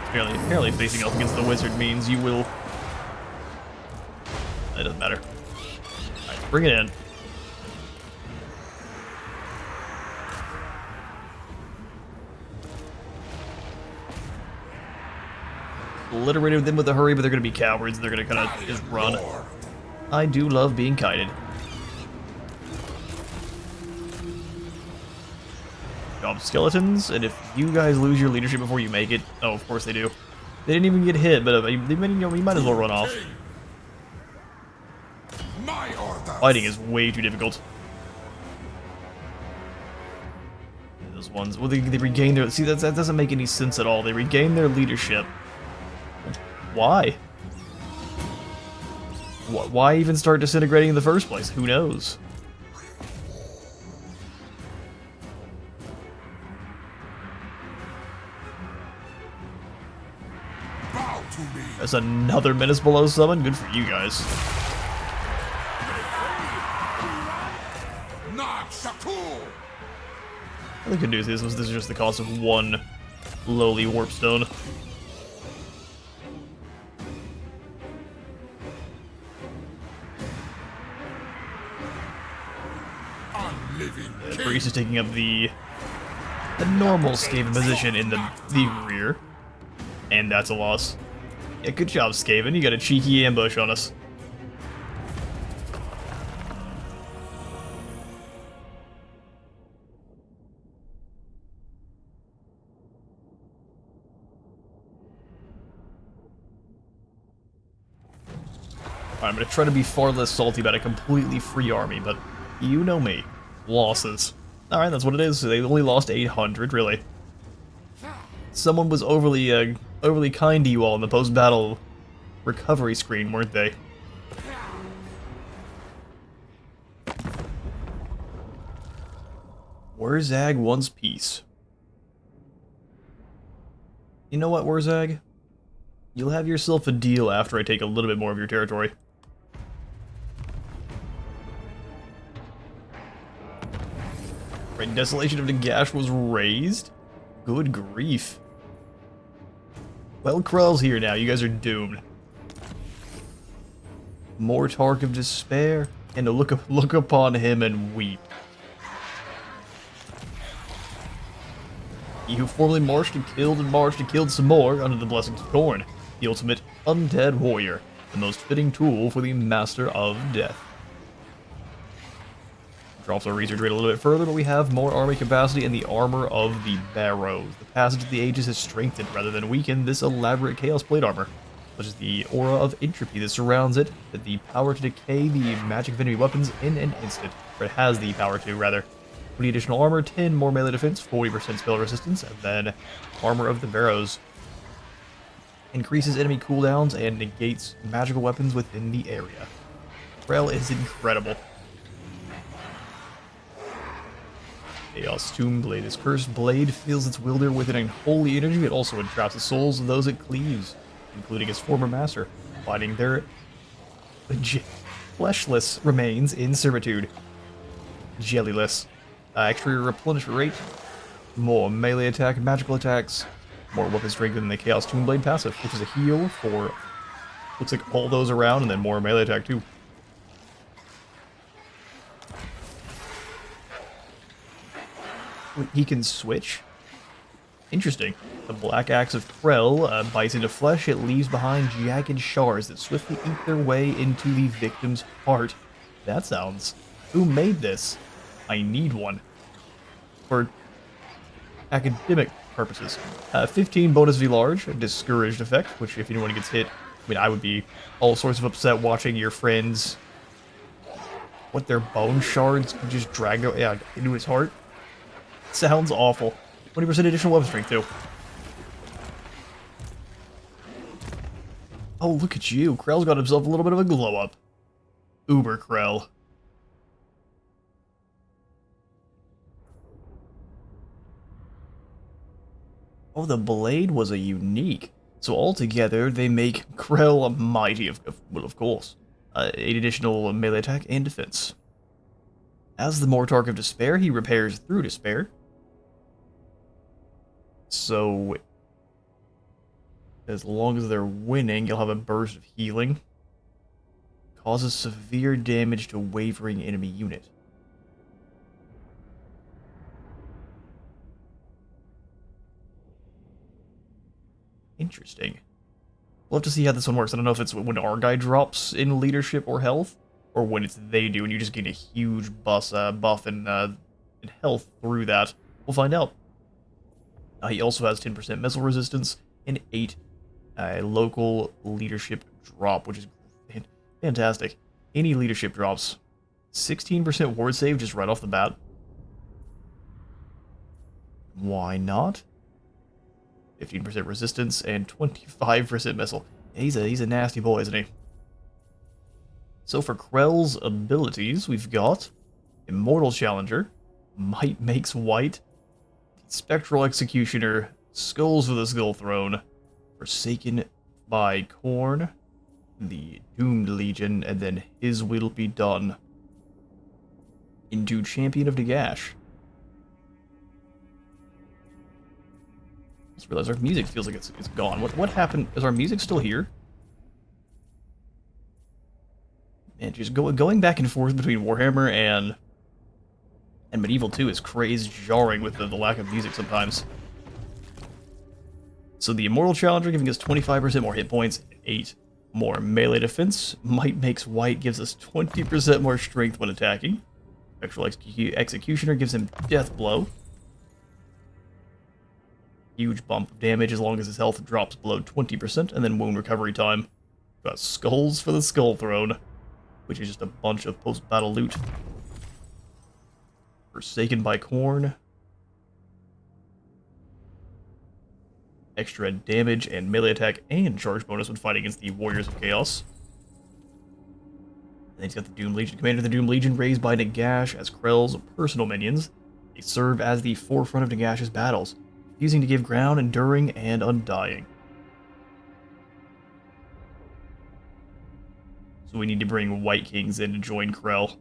Speaker 1: Apparently facing off against the wizard means you will... It doesn't matter. Alright, bring it in. Obliterated them with a hurry, but they're gonna be cowards. They're gonna kind of just run. I do love being kited. Job skeletons, and if you guys lose your leadership before you make it, oh, of course they do. They didn't even get hit, but you might as well run off.
Speaker 2: My orders.
Speaker 1: Fighting is way too difficult. Those ones, well, they regain their. See, that doesn't make any sense at all. They regain their leadership. Why? Why even start disintegrating in the first place? Who knows?
Speaker 2: Bow to me.
Speaker 1: That's another Menace Below summon. Good for you guys.
Speaker 2: Not Shakul.
Speaker 1: The good news is this is just the cost of one lowly warpstone. Priest is taking up the normal Skaven position in the rear, and that's a loss. Yeah, good job, Skaven. You got a cheeky ambush on us. Alright, I'm gonna try to be far less salty about a completely free army, but you know me. Losses. Alright, that's what it is. They only lost 800, really. Someone was overly kind to you all in the post-battle recovery screen, weren't they? Wurzag wants peace. You know what, Wurzag? You'll have yourself a deal after I take a little bit more of your territory. Right, Desolation of Nagash was raised? Good grief. Well, Krell's here now. You guys are doomed. Mortarch of Despair, and to look upon him and weep. He who formerly marched and killed some more under the blessings of Khorne, the ultimate undead warrior, the most fitting tool for the Master of Death. Drops our research rate a little bit further, but we have more army capacity and the armor of the Barrows. The passage of the ages has strengthened rather than weakened this elaborate Chaos Plate armor, such as the aura of entropy that surrounds it, that the power to decay the magic of enemy weapons in an instant, or it has the power to, rather. 20 additional armor, 10 more melee defense, 40% spell resistance, and then armor of the Barrows. Increases enemy cooldowns and negates magical weapons within the area. Krell is incredible. Chaos Tomb Blade. This cursed blade fills its wielder with an unholy energy. It also entraps the souls of those it cleaves, including its former master, finding their fleshless remains in servitude. Jellyless. Extra replenishment rate, more melee attack, magical attacks, more weapon strength than the Chaos Tomb Blade passive, which is a heal for, looks like all those around, and then more melee attack too. He can switch? Interesting. The Black Axe of Krell bites into flesh. It leaves behind jagged shards that swiftly eat their way into the victim's heart. That sounds... Who made this? I need one. For academic purposes. 15 bonus V large, a discouraged effect, which if anyone gets hit, I mean, I would be all sorts of upset watching your friends... What, their bone shards could just drag into his heart? Sounds awful. 20% additional weapon strength, too. Oh, look at you. Krell's got himself a little bit of a glow-up. Uber Krell. Oh, the blade was a unique. So altogether, they make Krell a mighty, well, of course. 8 additional melee attack and defense. As the Mortarch of Despair, he repairs through despair. So, as long as they're winning, you'll have a burst of healing. Causes severe damage to wavering enemy unit. Interesting. We'll have to see how this one works. I don't know if it's when our guy drops in leadership or health, or when it's they do, and you just gain a huge buff in health through that. We'll find out. He also has 10% missile resistance and 8 local leadership drop, which is fantastic. Any leadership drops. 16% ward save just right off the bat. Why not? 15% resistance and 25% missile. He's a nasty boy, isn't he? So for Krell's abilities, we've got Immortal Challenger, Might Makes White, Spectral Executioner, Skulls for the Skull Throne, Forsaken by Khorne, the Doomed Legion, and then His Will Be Done. Into Champion of Nagash. I just realized our music feels like it's gone. What happened? Is our music still here? Man, just going back and forth between Warhammer and Medieval 2 is crazy jarring with the lack of music sometimes. So the Immortal Challenger giving us 25% more hit points, 8 more melee defense. Might Makes White gives us 20% more strength when attacking. Spectral Executioner gives him Death Blow. Huge bump of damage as long as his health drops below 20%, and then wound recovery time. Got Skulls for the Skull Throne, which is just a bunch of post-battle loot. Forsaken by Khorne. Extra damage and melee attack and charge bonus when fighting against the Warriors of Chaos. And then he's got the Doom Legion. Commander of the Doom Legion raised by Nagash as Krell's personal minions. They serve as the forefront of Nagash's battles, using to give ground, enduring, and undying. So we need to bring White Kings in to join Krell.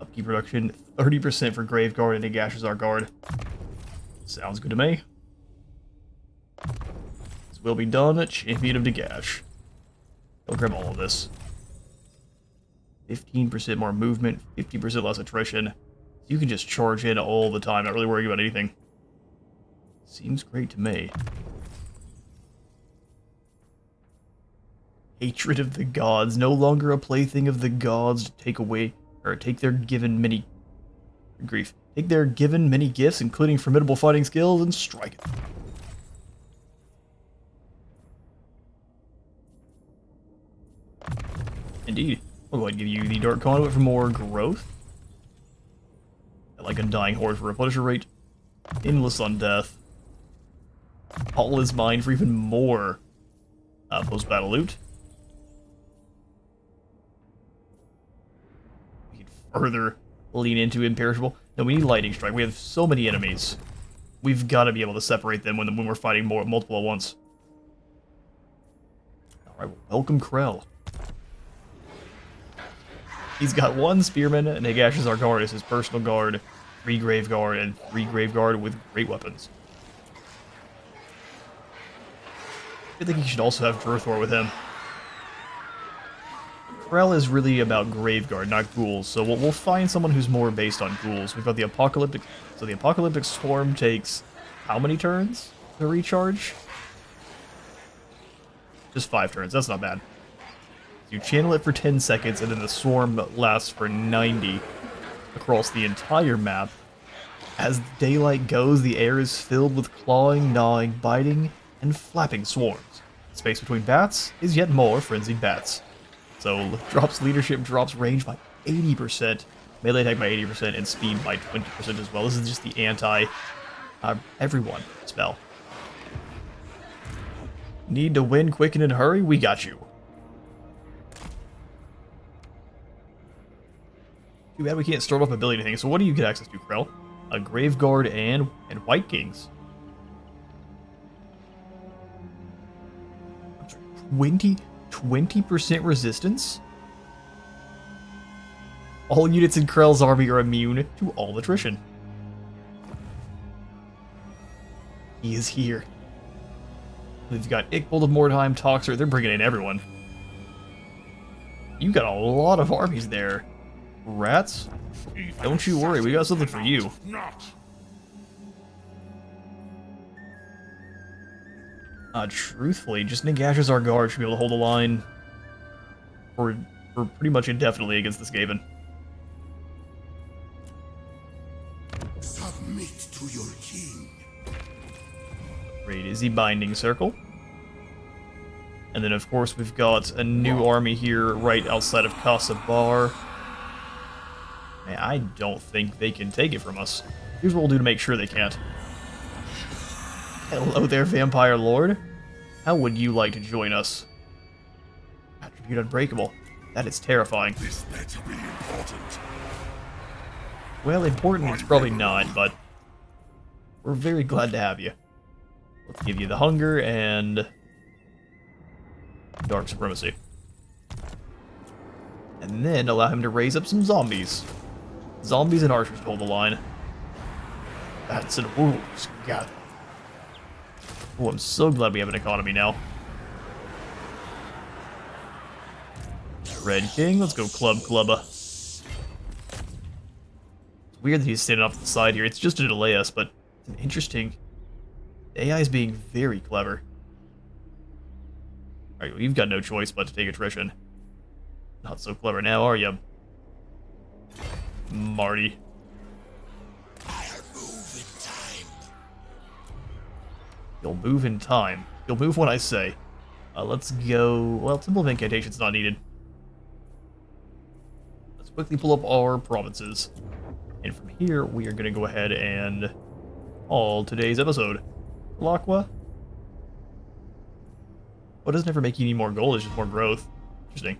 Speaker 1: Upkeep production, 30% for Graveguard and Nagash's Guard. Sounds good to me. This will be done, Champion of Nagash. I'll grab all of this. 15% more movement, 50% less attrition. You can just charge in all the time, not really worrying about anything. Seems great to me. Hatred of the gods, no longer a plaything of the gods to take away, or take their given many grief. Take their given many gifts, including formidable fighting skills, and strike it. Indeed. We'll go ahead and give you the Dark Conduit for more growth. I like Undying Horde for replenisher rate. Endless Undeath. All is mine for even more post-battle loot. We can further lean into Imperishable. No, we need Lightning Strike. We have so many enemies. We've got to be able to separate them when we're fighting multiple at once. Alright, well, welcome Krell. He's got 1 Spearman, and Nagash's Guard is his personal guard, 3 Graveguard, and 3 Graveguard with great weapons. I think he should also have Drurthor with him. Krell is really about Graveguard, not ghouls, so we'll find someone who's more based on ghouls. We've got the Apocalyptic... So the Apocalyptic Swarm takes how many turns to recharge? Just 5 turns, that's not bad. You channel it for 10 seconds, and then the Swarm lasts for 90 across the entire map. As daylight goes, the air is filled with clawing, gnawing, biting, and flapping swarms. Space between bats is yet more frenzied bats. So, drops leadership, drops range by 80%, melee attack by 80%, and speed by 20% as well. This is just the everyone spell. Need to win, quicken, and hurry? We got you. Too bad we can't start off ability things. So what do you get access to, Krell? A Graveguard and White Kings. 20% resistance? All units in Krell's army are immune to all attrition. He is here. We've got Ickbold of Mordheim, Toxer, they're bringing in everyone. You got a lot of armies there. Rats? Don't you worry, we got something for you. Truthfully, just Nagash's Guard should be able to hold a line for pretty much indefinitely against this Skaven.
Speaker 2: Submit.
Speaker 1: Great is the Binding Circle. And then, of course, we've got a new army here right outside of Casa Bar. Man, I don't think they can take it from us. Here's what we'll do to make sure they can't. Hello there, Vampire Lord. How would you like to join us? Attribute Unbreakable. That is terrifying.
Speaker 2: This better be important.
Speaker 1: Well, important it's probably not, but we're very glad to have you. Let's give you the Hunger and Dark Supremacy. And then allow him to raise up some zombies. Zombies and archers hold the line. That's an wolves gather. Oh, I'm so glad we have an economy now. Red King, let's go Clubba. It's weird that he's standing off to the side here. It's just to delay us, but it's an interesting... The AI is being very clever. Alright, well, you've got no choice but to take attrition. Not so clever now, are you, Marty? You'll move in time. You'll move when I say. Let's go... Well, Temple of Incantation's not needed. Let's quickly pull up our provinces. And from here, we are going to go ahead and haul today's episode. L'Aqua? Well, it doesn't ever make you any more gold, it's just more growth. Interesting.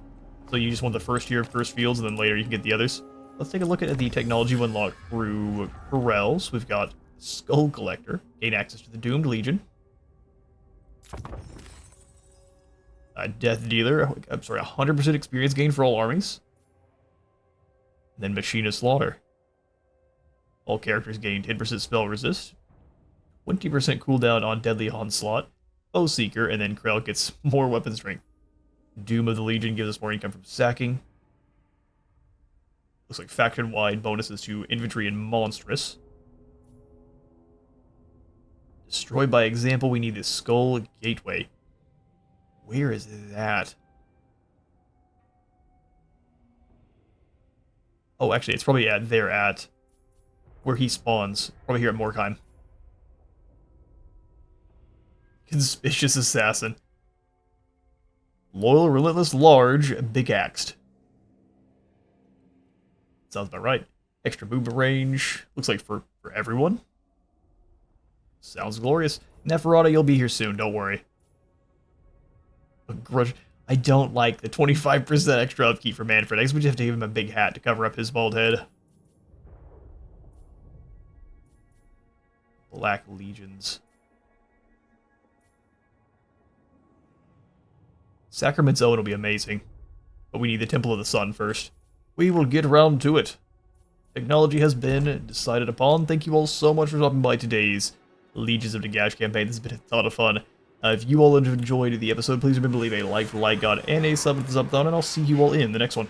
Speaker 1: So you just want the first tier of Cursed Fields, and then later you can get the others. Let's take a look at the technology we unlocked through Corrals. We've got Skull Collector. Gain access to the Doomed Legion. Death Dealer. I'm sorry, 100% experience gain for all armies. And then Machine of Slaughter. All characters gain 10% spell resist. 20% cooldown on Deadly Onslaught. Foe Seeker, and then Krell gets more weapon strength. Doom of the Legion gives us more income from sacking. Looks like faction-wide bonuses to Infantry and Monstrous. Destroy by example, we need the Skull Gateway. Where is that? Oh, actually, it's probably at where he spawns. Probably here at Morkheim. Conspicuous Assassin. Loyal, Relentless, Large, Big Axed. Sounds about right. Extra movement range. Looks like for everyone. Sounds glorious. Neferata, you'll be here soon, don't worry. A grudge. I don't like the 25% extra upkeep for Manfred. I guess we just have to give him a big hat to cover up his bald head. Black Legions. Sacrament's Own will be amazing. But we need the Temple of the Sun first. We will get around to it. Technology has been decided upon. Thank you all so much for stopping by today's Legions of Nagash campaign. This has been a ton of fun. If you all enjoyed the episode, please remember to leave a like for Light God and a sub with the sub thumb, and I'll see you all in the next one.